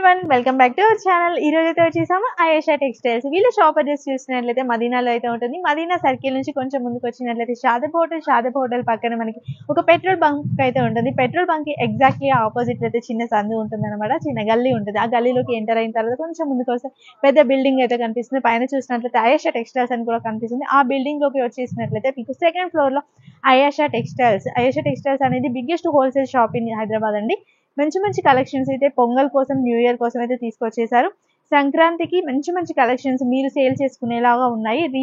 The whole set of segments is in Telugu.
Everyone welcome back to our channel. ఈ రోజు అయితే వచ్చేసాము ఆయేషా టెక్స్టైల్స్. వీళ్ళ షాప్ అడ్రస్ చూసినట్లయితే మదీనాలో అయితే ఉంటుంది. మదీనా సర్కిల్ నుంచి కొంచెం ముందుకు వచ్చినట్లయితే షాదబ్ హోటల్ పక్కన మనకి ఒక పెట్రోల్ బంక్ అయితే ఉంటుంది. పెట్రోల్ బంక్ కి ఎగ్జాక్ట్లీ ఆపోజిట్ అయితే చిన్న సందు ఉంటుంది అనమాట. చిన్న గల్లీ ఉంటుంది. ఆ గల్లీలోకి ఎంటర్ అయిన తర్వాత కొంచెం ముందుకు వస్తే పెద్ద బిల్డింగ్ అయితే కనిపిస్తుంది. పైన చూసినట్లయితే ఆయేషా టెక్స్టైల్స్ అని కూడా కనిపిస్తుంది. ఆ బిల్డింగ్ లోకి వచ్చేసినట్లయితే మీకు సెకండ్ ఫ్లోర్ లో ఆయేషా టెక్స్టైల్స్ అనేది biggest wholesale shop in Hyderabad అండి. మంచి మంచి కలెక్షన్స్ అయితే పొంగల్ కోసం, న్యూ ఇయర్ కోసం అయితే తీసుకొచ్చేసారు. సంక్రాంతికి మంచి మంచి కలెక్షన్స్ మీరు సేల్ చేసుకునేలాగా ఉన్నాయి.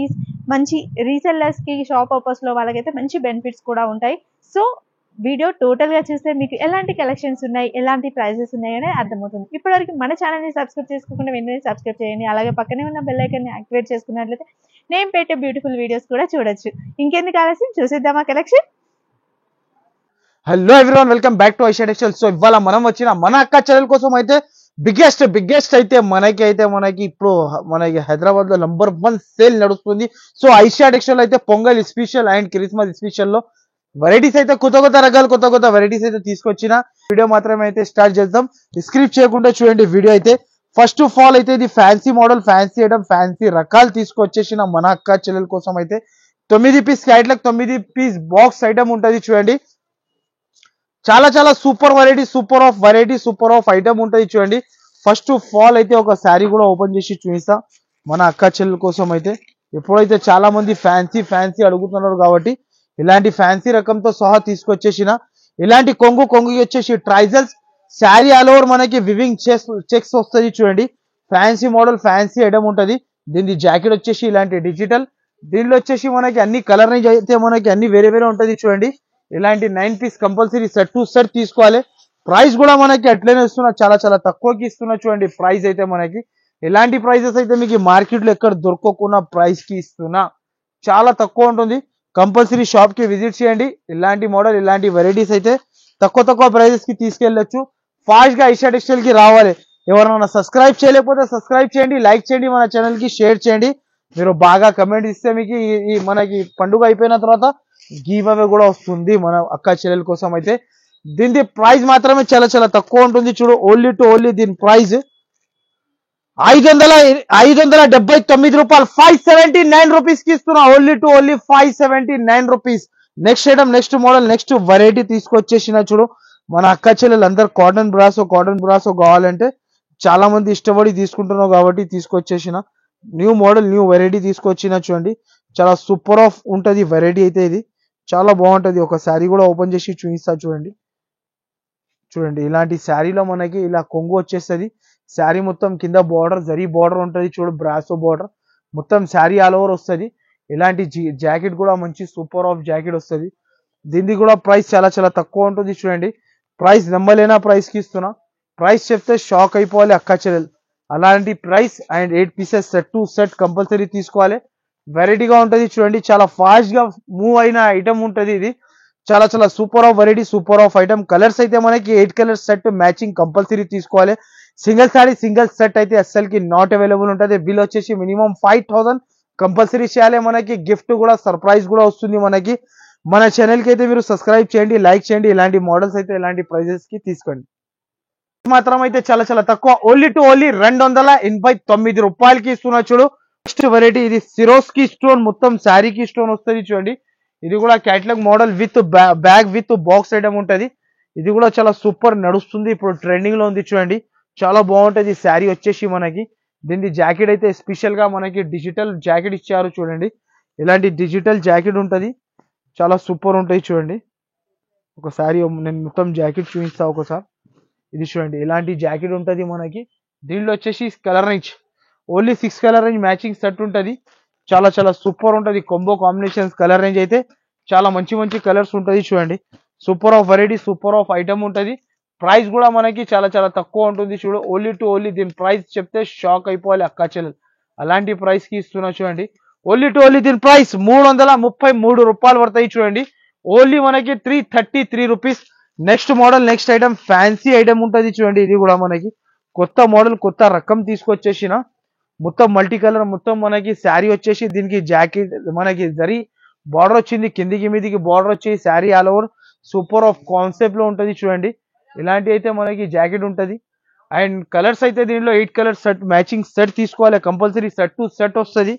మంచి రీసెల్లర్స్ కి, షాప్ పర్పస్ లో వాళ్ళకైతే మంచి బెనిఫిట్స్ కూడా ఉంటాయి. సో వీడియో టోటల్ గా చూస్తే మీకు ఎలాంటి కలెక్షన్స్ ఉన్నాయి, ఎలాంటి ప్రైజెస్ ఉన్నాయి అనేది అర్థమవుతుంది. ఇప్పటివరకు మన ఛానల్ ని సబ్స్క్రైబ్ చేసుకోకుండా వెంటనే సబ్స్క్రైబ్ చేయండి. అలాగే పక్కనే ఉన్న బెల్ ఐకాన్ ని యాక్టివేట్ చేసుకున్నట్లయితే నేను పెట్టే బ్యూటిఫుల్ వీడియోస్ కూడా చూడొచ్చు. ఇంకెందుకు ఆలస్యం, చూసేద్దామా collection. Hello everyone, welcome back to Ayesha textiles. So ఇవాళ మనం వచ్చిన మన అక్క చెల్లెల కోసం అయితే బిగ్గెస్ట్ అయితే మనకి ఇప్పుడు మనకి హైదరాబాద్ లో నంబర్ 1 సేల్ నడుస్తుంది. సో ఆయేషా టెక్స్టైల్ అయితే pongal special and Christmas special లో వెరైటీస్ అయితే కొత్త రకాలు కొత్త వెరైటీస్ అయితే తీసుకొచ్చిన వీడియో మాత్రమే అయితే స్టార్ట్ చేద్దాం. స్క్రిప్ట్ చేయకుండా చూడండి వీడియో అయితే. ఫస్ట్ ఆఫ్ ఆల్ అయితే ఇది fancy model, fancy item, fancy రకాలు తీసుకొచ్చేసిన మన అక్క చెల్లెల కోసం అయితే 9 piece catalogue, 9 piece box item ఉంటుంది చూడండి. చాలా సూపర్ ఆఫ్ ఐటమ్ ఉంటుంది చూడండి. ఫస్ట్ ఆఫ్ ఆల్ అయితే ఒక శారీ కూడా ఓపెన్ చేసి చూపిస్తా మన అక్క చెల్లెల కోసం అయితే. ఎప్పుడైతే చాలా మంది ఫ్యాన్సీ అడుగుతున్నారు కాబట్టి ఇలాంటి ఫ్యాన్సీ రకంతో సహా తీసుకొచ్చేసిన ఇలాంటి కొంగు వచ్చేసి ట్రైజల్స్ శారీ ఆల్ ఓవర్ మనకి వివింగ్ చెక్స్ వస్తుంది చూడండి. ఫ్యాన్సీ మోడల్, ఫ్యాన్సీ ఐటమ్ ఉంటుంది. దీని జాకెట్ వచ్చేసి ఇలాంటి డిజిటల్. దీనిలో వచ్చేసి మనకి అన్ని కలర్ రేంజ్ అయితే మనకి అన్ని వేరే ఉంటుంది చూడండి. ఇలాంటి 9 piece compulsory set to set తీసుకోవాలి. ప్రైస్ కూడా మనకి అట్లనే ఇస్తున్నా, చాలా తక్కువకి ఇస్తున్నా చూడండి. ప్రైస్ అయితే మనకి ఇలాంటి ప్రైజెస్ అయితే మీకు మార్కెట్ లో ఎక్కడ దొరకకుండా ప్రైస్ కి ఇస్తున్నా. చాలా తక్కువ ఉంటుంది. కంపల్సరీ షాప్ కి విజిట్ చేయండి. ఇలాంటి మోడల్, ఇలాంటి వెరైటీస్ అయితే తక్కువ ప్రైజెస్ కి తీసుకెళ్లొచ్చు. ఫాస్ట్ గా ఆయేషా టెక్స్టైల్ కి రావాలి. ఎవరైనా సబ్స్క్రైబ్ చేయలేకపోతే సబ్స్క్రైబ్ చేయండి, లైక్ చేయండి, మన ఛానల్ కి షేర్ చేయండి. మీరు బాగా కమెంట్ ఇస్తే మీకు మనకి పండుగ అయిపోయిన తర్వాత గివ్ అవే కూడా వస్తుంది మన అక్క చెల్లెల కోసం అయితే. దీని ప్రైస్ మాత్రమే చాలా తక్కువ ఉంటుంది చూడు. ఓన్లీ దీని ప్రైస్ 579 రూపాయలు, 579 రూపీస్ కి ఇస్తున్నా. Only 579 rupees. Next item, next model, next variety తీసుకొచ్చేసిన చూడు. మన అక్క చెల్లెలు అందరు కాటన్ బ్రాసో కావాలంటే చాలా మంది ఇష్టపడి తీసుకుంటున్నావు కాబట్టి తీసుకొచ్చేసిన న్యూ మోడల్, న్యూ వెరైటీ తీసుకొచ్చిన చూడండి. చాలా సూపర్ ఆఫ్ ఉంటది వెరైటీ అయితే. ఇది చాలా బాగుంటది. ఒక శారీ కూడా ఓపెన్ చేసి చూపిస్తా చూడండి. ఇలాంటి శారీలో మనకి ఇలా కొంగు వచ్చేస్తుంది. శారీ మొత్తం కింద బార్డర్, జరీ బార్డర్ ఉంటుంది చూడు, బ్రాసో బార్డర్ మొత్తం శారీ ఆల్ ఓవర్ వస్తుంది. ఇలాంటి జాకెట్ కూడా మంచి సూపర్ ఆఫ్ జాకెట్ వస్తుంది. దీనికి కూడా ప్రైస్ చాలా తక్కువ ఉంటుంది చూడండి. ప్రైస్ నమ్మలేనా ప్రైస్ కి ఇస్తున్నా. ప్రైస్ చెప్తే షాక్ అయిపోవాలి అక్క చెల్లెలు. అలాంటి price and 8 pieces set to set compulsory తీసుకోవాలి. వెరైటీగా ఉంటుంది చూడండి. చాలా ఫాస్ట్ గా మూవ్ అయిన ఐటమ్ ఉంటుంది ఇది. చాలా super of variety, super of item. Colours అయితే మనకి 8 కలర్స్ సెట్ మ్యాచింగ్ కంపల్సరీ తీసుకోవాలి. సింగిల్ సారీ, సింగిల్ సెట్ అయితే అస్సలకి నాట్ అవైలబుల్ ఉంటుంది. బిల్ వచ్చేసి మినిమం 5000 కంపల్సరీ చేయాలి. మనకి గిఫ్ట్ కూడా, సర్ప్రైజ్ కూడా వస్తుంది మనకి. మన ఛానల్ కి అయితే మీరు సబ్స్క్రైబ్ చేయండి, లైక్ చేయండి. ఇలాంటి మోడల్స్ అయితే ఇలాంటి ప్రైజెస్ కి తీసుకోండి. మాత్రం అయితే చాలా తక్కువ. ఓన్లీ 289 రూపాయలకి ఇస్తున్నా చూడు. నెక్స్ట్ వెరైటీ ఇది సిరోస్కి స్టోన్, మొత్తం శారీకి స్టోన్ వస్తుంది చూడండి. ఇది కూడా catalogue model with bag with box item ఉంటది. ఇది కూడా చాలా సూపర్ నడుస్తుంది, ఇప్పుడు ట్రెండింగ్ లో ఉంది చూడండి. చాలా బాగుంటది శారీ వచ్చేసి మనకి. దీని జాకెట్ అయితే స్పెషల్ గా మనకి డిజిటల్ జాకెట్ ఇచ్చారు చూడండి. ఇలాంటి డిజిటల్ జాకెట్ ఉంటది, చాలా సూపర్ ఉంటుంది చూడండి. ఒకసారి నేను మొత్తం జాకెట్ చూపిస్తా ఒకసారి. ఇది చూడండి, ఇలాంటి జాకెట్ ఉంటది మనకి. దీనిలో వచ్చేసి colour range only 6 colour range matching set ఉంటది. చాలా సూపర్ ఉంటది. కొంబో కాంబినేషన్స్ కలర్ రేంజ్ అయితే చాలా మంచి కలర్స్ ఉంటది చూడండి. Super of variety, super of item ఉంటది. ప్రైస్ కూడా మనకి చాలా తక్కువ ఉంటుంది చూడు. ఓన్లీ దీని ప్రైస్ చెప్తే షాక్ అయిపోవాలి అక్క చెల్లెలు. అలాంటి ప్రైస్ కి ఇస్తున్నా చూడండి. ఓన్లీ దీని ప్రైస్ 333 రూపాయలు పడతాయి చూడండి. ఓన్లీ మనకి 333 rupees. Next model, next item fancy item ఉంటది చూడండి. ఇది కూడా మనకి కొత్త మోడల్, కొత్త రకం తీసుకొచ్చేసిన మొత్తం మల్టీ కలర్, మొత్తం మనకి శారీ వచ్చేసి దీనికి జాకెట్ మనకి జరీ బార్డర్ వచ్చింది, కిందికి మీదికి బార్డర్ వచ్చి sari all over super of concept లో ఉంటది చూడండి. ఇలాంటి అయితే మనకి జాకెట్ ఉంటది. అండ్ కలర్స్ అయితే దీనిలో 8 కలర్ సెట్ మ్యాచింగ్ సెట్ తీసుకోవాలి కంపల్సరీ. సెట్ టు సెట్ వస్తుంది,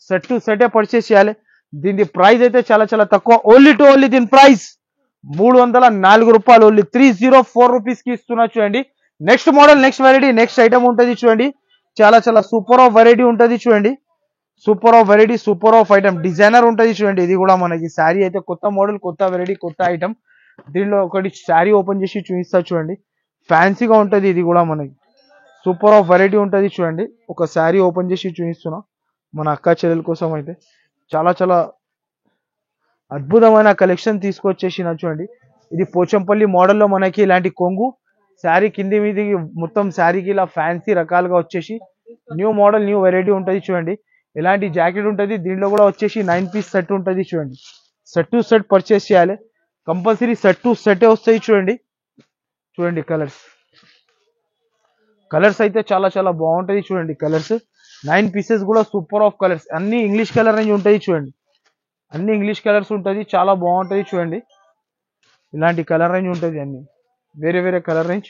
సెట్ టు సెటే పర్చేస్ చేయాలి. దీని ప్రైస్ అయితే చాలా చాలా తక్కువ. ఓన్లీ దీని ప్రైస్ 304 రూపాయలు, ఓన్లీ 304 రూపీస్ కి ఇస్తున్నా చూడండి. Next model, next variety, next item ఉంటుంది చూడండి. చాలా చాలా సూపర్ ఆఫ్ వెరైటీ ఉంటుంది చూడండి. Super of variety, super of item, designer ఉంటుంది చూడండి. ఇది కూడా మనకి శారీ అయితే కొత్త మోడల్, కొత్త వెరైటీ, కొత్త ఐటమ్. దీనిలో ఒకటి శారీ ఓపెన్ చేసి చూపిస్తా చూడండి. ఫ్యాన్సీగా ఉంటుంది ఇది కూడా మనకి. సూపర్ ఆఫ్ వెరైటీ ఉంటుంది చూడండి. ఒక శారీ ఓపెన్ చేసి చూపిస్తున్నా మన అక్క చెల్లెల కోసం అయితే. చాలా చాలా అద్భుతమైన కలెక్షన్ తీసుకొచ్చేసిన చూడండి. ఇది పోచంపల్లి మోడల్లో మనకి ఇలాంటి కొంగు శారీ కింది మీదికి మొత్తం శారీకి ఇలా ఫ్యాన్సీ రకాలుగా వచ్చేసి న్యూ మోడల్, న్యూ వెరైటీ ఉంటుంది చూడండి. ఇలాంటి జాకెట్ ఉంటుంది. దీంట్లో కూడా వచ్చేసి 9 పీస్ సెట్ ఉంటుంది చూడండి. సెట్ టు సెట్ పర్చేస్ చేయాలి కంపల్సరీ. సెట్ టు సెటే వస్తాయి చూడండి. చూడండి కలర్స్ అయితే చాలా చాలా బాగుంటుంది చూడండి. కలర్స్ 9 పీసెస్ కూడా సూపర్ ఆఫ్ కలర్స్, అన్ని ఇంగ్లీష్ కలర్ రేంజ్ ఉంటాయి చూడండి. అన్ని ఇంగ్లీష్ కలర్స్ ఉంటుంది, చాలా బాగుంటుంది చూడండి. ఇలాంటి కలర్ రేంజ్ ఉంటుంది, అన్ని వేరే వేరే కలర్ రేంజ్.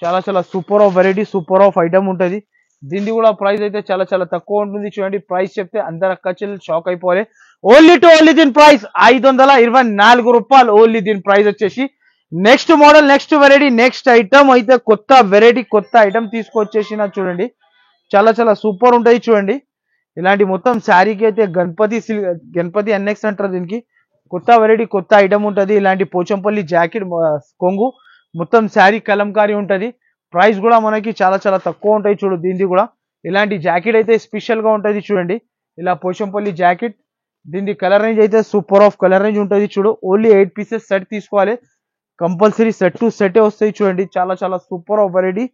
చాలా చాలా super of variety, super of item ఉంటుంది. దీనిది కూడా ప్రైస్ అయితే చాలా చాలా తక్కువ ఉంటుంది చూడండి. ప్రైస్ చెప్తే అందరు అక్కచెల్లి షాక్ అయిపోవాలి. ఓన్లీ దీని ప్రైస్ 524 రూపాయలు. ఓన్లీ దీని ప్రైస్ వచ్చేసి. Next model, next variety, next item అయితే కొత్త వెరైటీ, కొత్త ఐటమ్ తీసుకొచ్చేసిన చూడండి. చాలా చాలా సూపర్ ఉంటుంది చూడండి. ఇలాంటి మొత్తం శారీకి అయితే గణపతి ఎన్ఎక్స్ అంటారు దీనికి. కొత్త వెరైటీ, కొత్త ఐటమ్ ఉంటుంది. ఇలాంటి పోచంపల్లి జాకెట్ కొంగు మొత్తం శారీ కలంకారీ ఉంటుంది. ప్రైస్ కూడా మనకి చాలా చాలా తక్కువ ఉంటాయి చూడు. దీనిది కూడా ఇలాంటి జాకెట్ అయితే స్పెషల్ గా ఉంటుంది చూడండి. ఇలా పోచంపల్లి జాకెట్, దీని కలర్ రేంజ్ అయితే సూపర్ ఆఫ్ కలర్ రేంజ్ ఉంటుంది చూడు. ఓన్లీ 8 పీసెస్ సెట్ తీసుకోవాలి కంపల్సరీ. సెట్ టు సెటే వస్తాయి చూడండి. చాలా చాలా super of variety,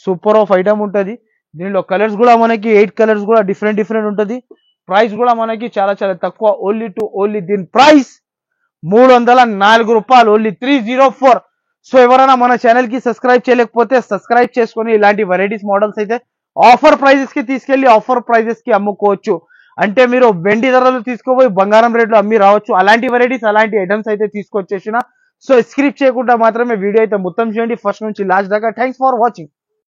super of item ఉంటుంది. దీనిలో కలర్స్ కూడా మనకి 8 కలర్స్ కూడా డిఫరెంట్ డిఫరెంట్ ఉంటుంది. ప్రైస్ కూడా మనకి చాలా చాలా తక్కువ. ఓన్లీ దీని ప్రైస్ 304 రూపాయలు. ఓన్లీ 304. సో ఎవరైనా మన ఛానల్ కి సబ్స్క్రైబ్ చేయలేకపోతే సబ్స్క్రైబ్ చేసుకొని ఇలాంటి వెరైటీస్ మోడల్స్ అయితే ఆఫర్ ప్రైజెస్ కి తీసుకెళ్లి ఆఫర్ ప్రైజెస్ కి అమ్ముకోవచ్చు. అంటే మీరు వెండి ధరలు తీసుకోపోయి బంగారం రేట్లు అమ్మి రావచ్చు. అలాంటి వెరైటీస్, అలాంటి ఐటమ్స్ అయితే తీసుకొచ్చేసిన. సో స్క్రిప్ట్ చేయకుండా మాత్రమే వీడియో అయితే మొత్తం చేయండి ఫస్ట్ నుంచి లాస్ట్ దాకా. Thanks for watching.